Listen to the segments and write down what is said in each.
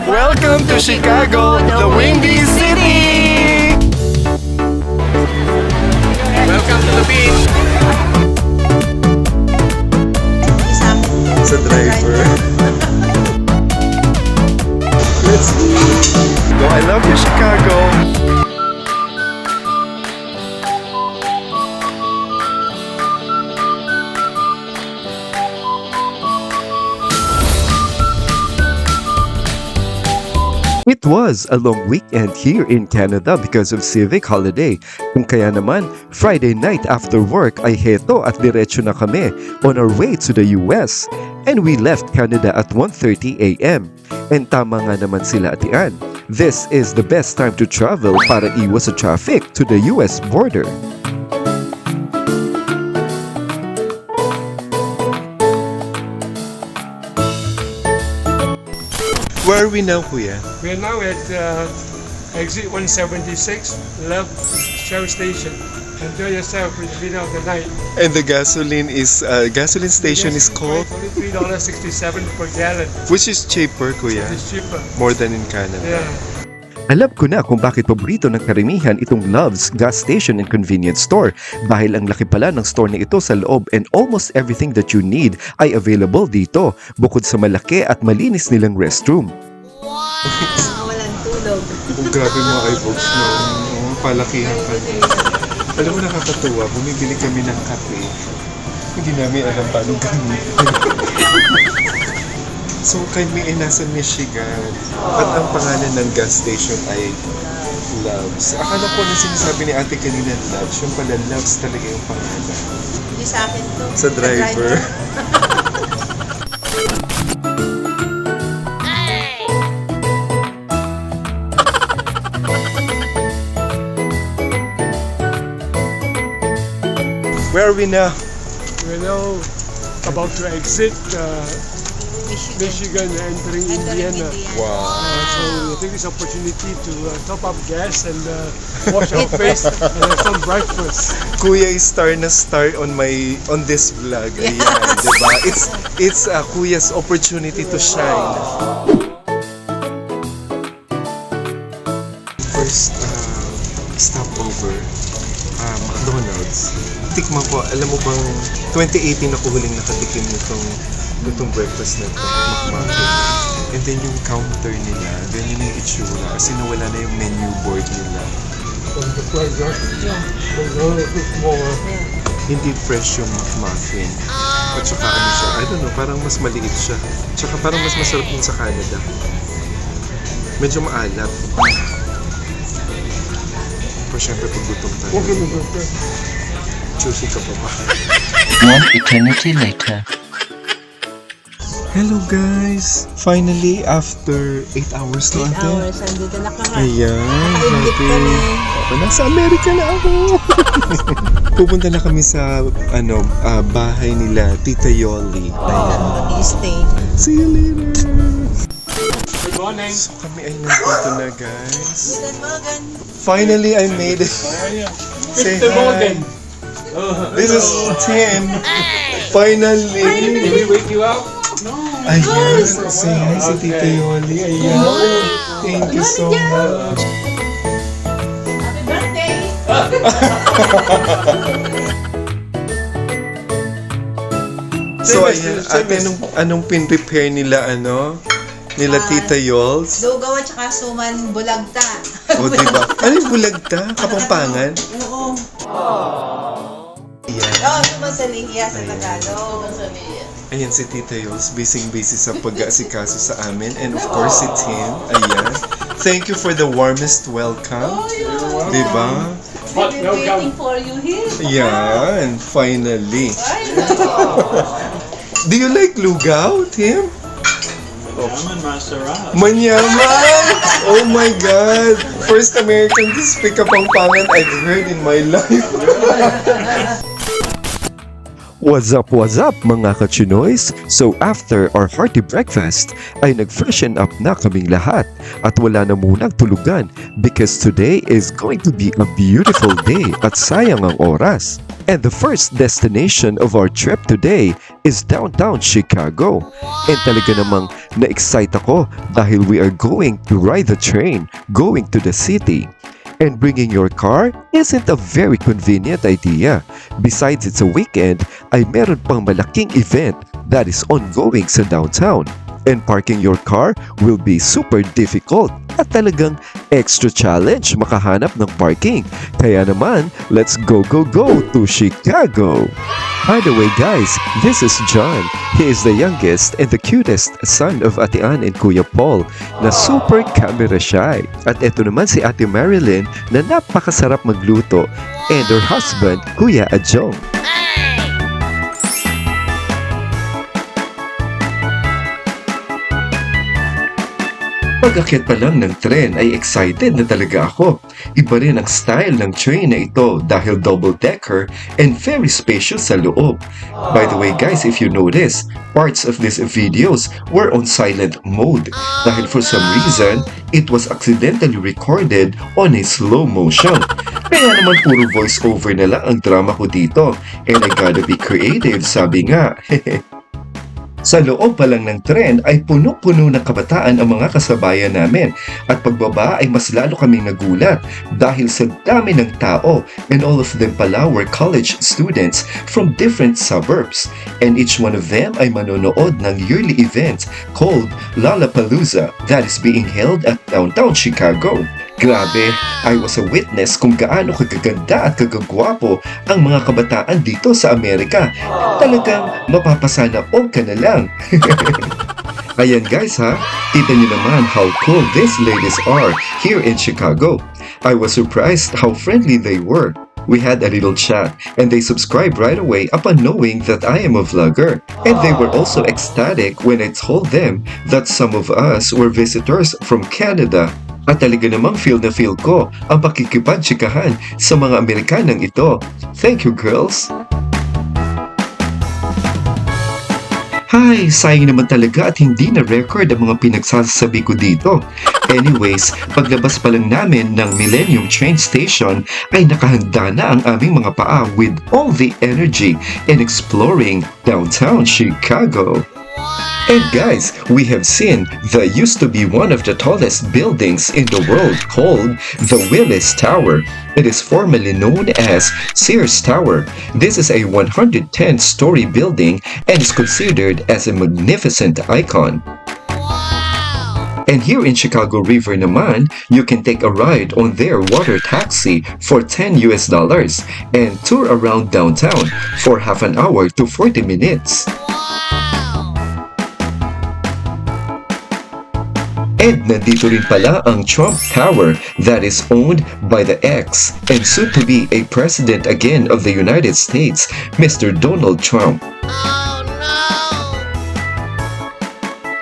Welcome to Chicago, the Windy City! Welcome to the beach! Sa driver. Let's go! I love you, Chicago! It was a long weekend here in Canada because of civic holiday. Kung kaya naman, Friday night after work ay heto at diretso na kami on our way to the US. And we left Canada at 1:30 a.m. And tama nga naman sila atian. This is the best time to travel para iwas sa traffic to the US border. Where are we now, Kuya? We are now at exit 176, Love Shell Station. Enjoy yourself with the middle of the night. And the gasoline station is called? Only $3.67 per gallon. Which is cheaper, Kuya? It's cheaper. More than in Canada. Yeah. Alam ko na kung bakit paborito ng karamihan itong Love's Gas Station and Convenience Store dahil ang laki pala ng store na ito sa loob and almost everything that you need ay available dito bukod sa malaki at malinis nilang restroom. Walang tulog. Kung grabe mga eyeballs no, palakihan ka. Alam mo nakakatuwa, bumibili kami ng kape. Hindi namin alam paano gamitin. So kami ay nasa Michigan at ang pangalan ng gas station ay Love's. Akala ko na sinasabi ni ate kanina Love's, yung pala Love's talaga yung pangalan. Hindi sa akin to. Sa driver. Where are we now? We're now about to exit Michigan, entering Indiana. Wow. So we take this opportunity to top up gas and wash our face and have some breakfast. Kuya is star on this vlog. Ayan, diba? It's Kuya's opportunity to shine. First stopover, McDonald's. Tikman ko, alam mo bang 2018 ako huling nakatikim nitong breakfast na ito, McMuffin. And then yung counter nila, ganyan yung itsura kasi nawala na yung menu board nila. Hindi fresh yung McMuffin. At saka ano siya, I don't know, parang mas maliit siya. Tsaka parang mas masarap yun sa Canada. Medyo maalat. Pero syempre pag gutom tayo. Choosy ka pa ba? One eternity later. Hello guys! Finally, after 8 hours to 8 ate. hours, andito na ka nga. Ayan, Nakaingit grabe. kami. Ako, nasa Amerika na ako. Pupunta na kami sa bahay nila, Tita Yoli. Ayan. Mag-i-stay. See you later! Good morning. So kami ay nandito na guys. Good morning. Finally, I made it. Say Mr. hi. Morgan. This is Tim. Finally. Did we wake you up? Ayan, say hi si Tita Yoli. Ayan. Thank you so much. Happy birthday! So ayan, ate, anong pin-prepare nila, nila Tita Yols? Lugaw at saka suman bulagta. O, diba? Ano yung bulagta? Kapampangan? Oo. Ayan. Oo, suman sa lihiya sa Tagalog. Ayan si Tita Yols, busy sa pag-aasikaso sa amin. And of course, si Tim. Ayan. Thank you for the warmest welcome. Diba? Hot welcome. for you here. Ayan, finally. Do you like lugaw, Tim? Manyaman! Oh my God! First American to speak Kapampangan I've heard in my life. What's up mga ka-Chinoys? So after our hearty breakfast ay nag-freshen up na kaming lahat at wala na munang tulugan because today is going to be a beautiful day at sayang ang oras. And the first destination of our trip today is downtown Chicago. And talaga namang na-excite ako dahil we are going to ride the train going to the city. And bringing your car isn't a very convenient idea. Besides it's a weekend, ay meron pang malaking event that is ongoing sa downtown. And parking your car will be super difficult at talagang extra challenge makahanap ng parking. Kaya naman, let's go to Chicago! By the way guys, this is John. He is the youngest and the cutest son of Ate Ann and Kuya Paul na super camera shy. At eto naman si Ate Marilyn na napakasarap magluto and her husband, Kuya Adjong. Pag-akyat pa lang ng tren ay excited na talaga ako. Iba rin ang style ng train na ito dahil double-decker and very spacious sa loob. By the way guys, if you notice, parts of these videos were on silent mode dahil for some reason, it was accidentally recorded on a slow motion. Kaya naman puro voice-over na lang ang drama ko dito. And I gotta be creative, sabi nga. Sa loob pa lang ng tren ay puno-puno ng kabataan ang mga kasabayan namin at pagbaba ay mas lalo kaming nagulat dahil sa dami ng tao and all of them pala were college students from different suburbs and each one of them ay manonood ng yearly event called Lollapalooza that is being held at downtown Chicago. Grabe, I was a witness kung gaano kagaganda at kagagwapo ang mga kabataan dito sa Amerika. Talagang mapapasana all ka na lang. Ayan guys ha, kita nyo naman how cool these ladies are here in Chicago. I was surprised how friendly they were. We had a little chat and they subscribed right away upon knowing that I am a vlogger. And they were also ecstatic when I told them that some of us were visitors from Canada. At talaga namang feel na feel ko ang pakikipagtsikahan sa mga Amerikanang ito. Thank you girls! Hay, sayang naman talaga at hindi na record ang mga pinagsasabi ko dito. Anyways, paglabas pa lang namin ng Millennium Train Station ay nakahanda na ang aming mga paa with all the energy in exploring downtown Chicago. And guys, we have seen the used to be one of the tallest buildings in the world called the Willis Tower. It is formerly known as Sears Tower. This is a 110-story building and is considered as a magnificent icon. And here in Chicago River naman, you can take a ride on their water taxi for $10 and tour around downtown for half an hour to 40 minutes. And nandito rin pala ang Trump Tower that is owned by the ex and soon to be a president again of the United States, Mr. Donald Trump. Oh no!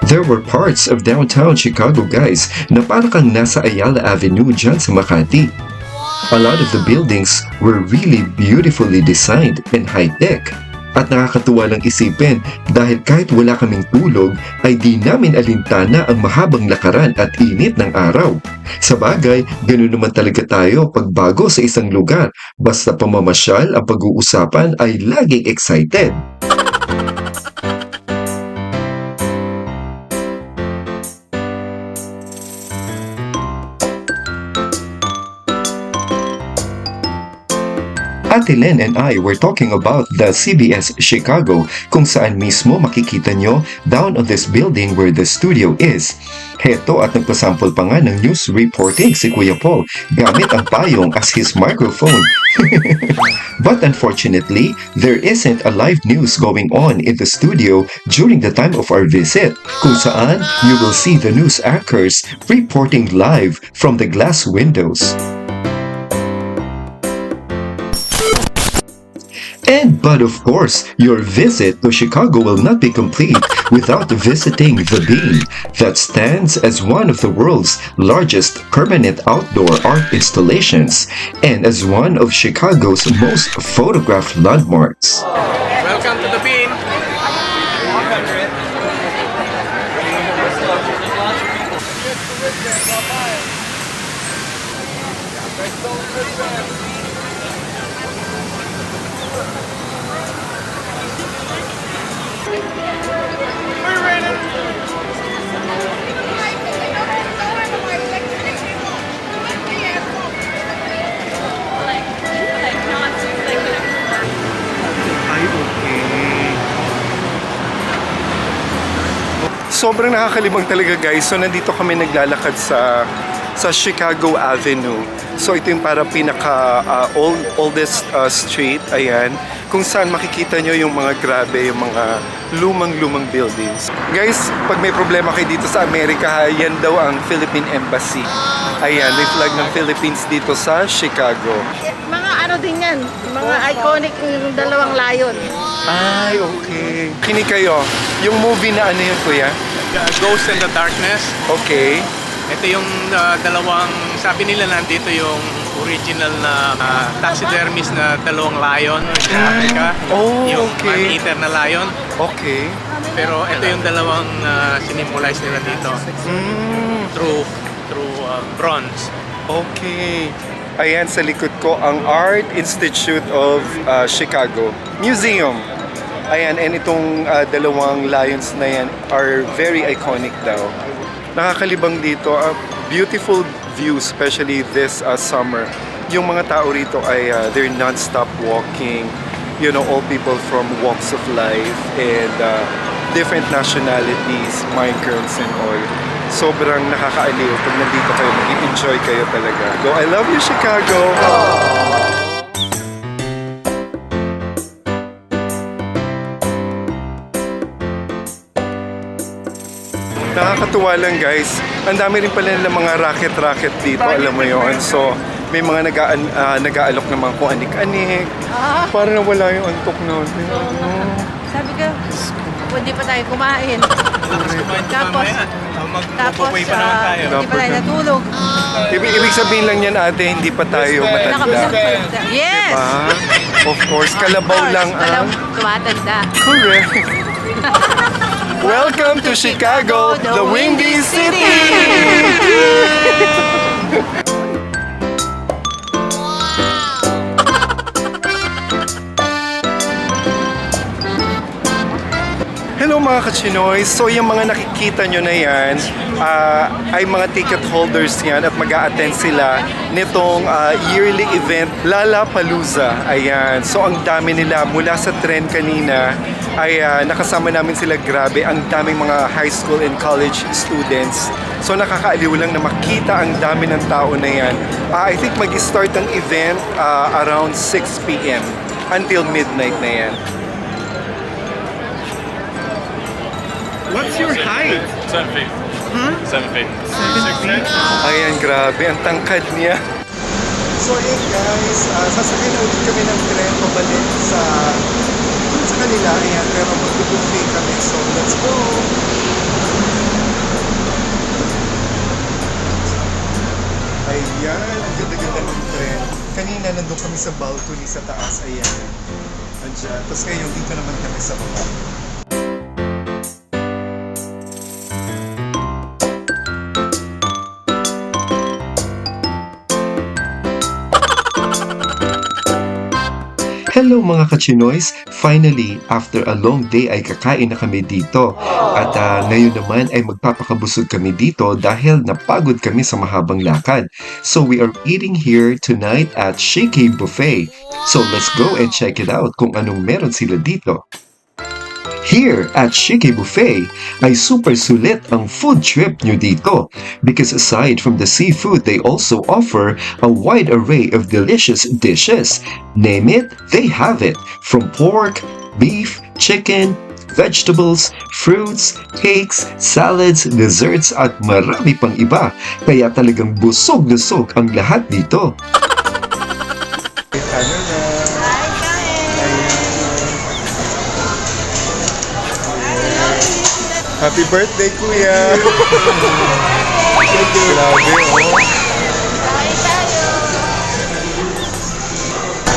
There were parts of downtown Chicago guys na parang kang nasa Ayala Avenue dyan sa Makati. A lot of the buildings were really beautifully designed and high-tech. At nakakatuwa lang isipin dahil kahit wala kaming tulog ay di namin alintana ang mahabang lakaran at init ng araw. Sa bagay, ganoon naman talaga tayo pag bago sa isang lugar. Basta pamamasyal ang pag-uusapan ay laging excited. Ate Len and I were talking about the CBS Chicago kung saan mismo makikita nyo down on this building where the studio is. Heto at nagpasample pa nga ng news reporting si Kuya Paul gamit ang payong as his microphone. But unfortunately, there isn't a live news going on in the studio during the time of our visit kung saan you will see the news anchors reporting live from the glass windows. But of course, your visit to Chicago will not be complete without visiting the Bean, that stands as one of the world's largest permanent outdoor art installations and as one of Chicago's most photographed landmarks. Welcome Ay, okay. Sobrang nakakalimang talaga guys. So nandito kami naglalakad sa Chicago Avenue. So ito yung para pinaka oldest street, ayan, kung saan makikita nyo yung mga grabe, yung mga lumang-lumang buildings. Guys, pag may problema kayo dito sa Amerika, yan daw ang Philippine Embassy. Ayan, may flag ng Philippines dito sa Chicago. Mga ano din yan, mga iconic yung dalawang layon. Ay, okay. Kinig kayo, yung movie na ano yun, kuya? Ghost in the Darkness. Okay. Ito yung dalawang, sabi nila nandito yung original na taxidermist na dalawang lion sa Africa. Oh, yung okay. man-eater na lion. Okay. Pero ito yung dalawang sinimbolize nila dito through bronze. Okay. Ayan, sa likod ko, ang Art Institute of Chicago Museum. Ayan, and itong dalawang lions na yan are very iconic daw. Nakakalibang dito, beautiful view, especially this summer. Yung mga tao rito ay they're non-stop walking. You know, all people from walks of life and different nationalities, migrants and all. Sobrang nakakaaliw pag nandito kayo, mag-enjoy kayo talaga. Go, I love you, Chicago! Nakakatuwa lang guys. Ang dami rin pala ng mga racket-racket dito, alam mo yon. So, may mga nag-aalok ng mga kung anik-anik. Parang nawala yung antok natin. Sabi ko, hindi pa tayo kumain. Tapos, Mag-away pa naman tayo. hindi pa tayo natulog. Ibig sabihin lang yan ate, hindi pa tayo matanda. Yes! Ah, of course, kalabaw lang ang... Tumatanda. Correct. Welcome to Chicago, the Windy City! Hello mga kachinoy! So yung mga nakikita nyo na yan ay mga ticket holders yan at mag-a-attend sila nitong yearly event Lollapalooza. Ayan. So ang dami nila mula sa trend kanina ay nakasama namin sila, grabe. Ang daming mga high school and college students. So nakakaaliw lang na makita ang dami ng tao na yan. I think mag-start ang event around 6 p.m. until midnight na yan. What's your height? 7 feet. 7 feet. Ayan, grabe. Ang tangkad niya. So, yun guys. Sasakay na ulit kami ng tren pabalik sa kanila. Ayan, pero mag-bookay kami. So, let's go! Ayan, ang ganda-ganda ng tren. Kanina nandun kami sa balcony sa taas. Ayan. Andiyan. Tapos ngayon, dito naman kami sa baba. Hello mga kachinoys! Finally, after a long day ay kakain na kami dito. At ngayon naman ay magpapakabusog kami dito dahil napagod kami sa mahabang lakad. So we are eating here tonight at Shiki Buffet. So let's go and check it out kung anong meron sila dito. Here at Shiki Buffet ay super sulit ang food trip nyo dito because aside from the seafood, they also offer a wide array of delicious dishes. Name it, they have it. From pork, beef, chicken, vegetables, fruits, cakes, salads, desserts at marami pang iba. Kaya talagang busog-lusog ang lahat dito. Happy birthday, Kuya! Grabe, oh.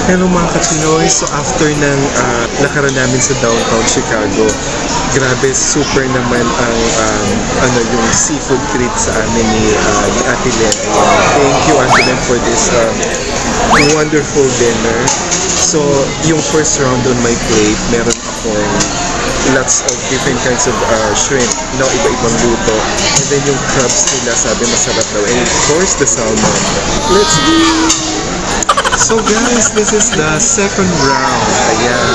Hello mga kachinoy, so after ng lakaran namin sa downtown Chicago, grabe super naman ang yung seafood treat sa amin ni Ate Len. Thank you Ate Len for this wonderful dinner. So yung first round on my plate, meron akong lots of different kinds of shrimp, iba-ibang luto. And then yung crabs nila, sabi masarap daw. And of course, the salmon. Let's eat! So guys, this is the second round. Ayan.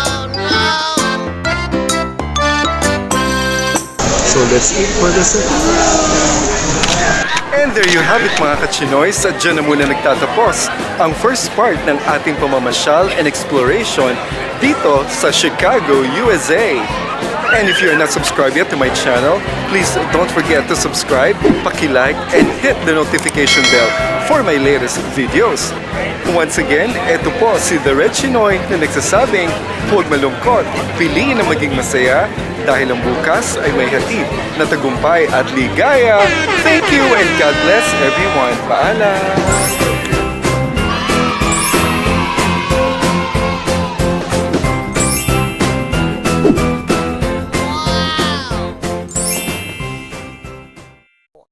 So let's eat for the second round. And there you have it mga kachinoy, sadya na muna nagtatapos ang first part ng ating pamamasyal and exploration dito sa Chicago, USA. And if you're not subscribed yet to my channel, please don't forget to subscribe, paki-like, and hit the notification bell for my latest videos. Once again, eto po si The Red Chinoy na nagsasabing, huwag malungkot, piliin na maging masaya dahil ang bukas ay may hatid na tagumpay at ligaya. Thank you and God bless everyone. Paalam!